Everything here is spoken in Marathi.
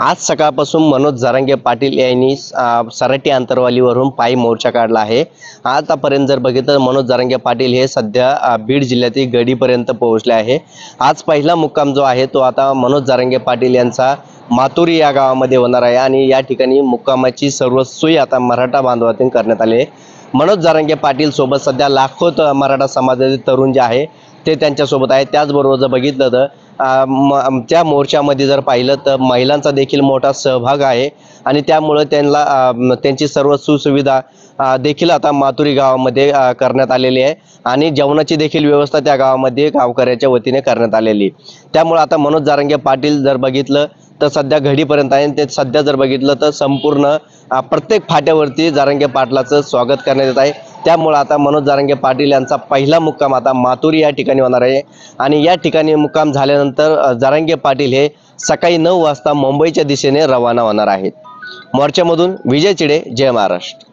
आज सकाळपासून मनोज जरांगे पाटील यांनी सराटी आंतरवालीवरून पायी मोर्चा काढला आहे। आतापर्यंत जर बघितलं मनोज जरांगे पाटील हे सध्या बीड जिल्ह्यातील गडीपर्यंत पोहोचले आहे। आज पहिला मुक्काम जो आहे तो आता मनोज जरांगे पाटील यांचा मातुरी या गावामध्ये होणार आहे आणि या ठिकाणी मुक्कामाची सर्व सोय आता मराठा बांधवातून करण्यात आली आहे। मनोज जरांगे पाटील सोबत सध्या लाखो मराठा समाजाचे तरुण जे आहे ते त्यांच्यासोबत आहे। त्याचबरोबर जर बघितलं तर त्या मोर्चामध्ये जर पाहिलं तर महिलांचा देखील मोठा सहभाग आहे आणि त्यामुळे त्यांची सर्व सुसुविधा देखील आता मातुरी गावामध्ये करण्यात आलेली आहे आणि जेवणाची देखील व्यवस्था त्या गावामध्ये गावकऱ्याच्या वतीने करण्यात आलेली आहे। त्यामुळे आता मनोज जरांगे पाटील जर बघितलं तर सध्या घडीपर्यंत आहे। ते सध्या जर बघितलं तर संपूर्ण प्रत्येक फाट्यावरती जरांगे पाटलाचं स्वागत करण्यात येत आहे। त्यामुळे आता मनोज जरांगे पाटील यांचा पहिला मुक्काम आता मातुरी या ठिकाणी होणार आहे आणि या ठिकाणी मुक्काम झाल्यानंतर जरांगे पाटील हे सकाळी 9 वाजता मुंबईच्या दिशेने रवाना होणार आहेत। मोर्चामधून विजय चिडे, जय महाराष्ट्र।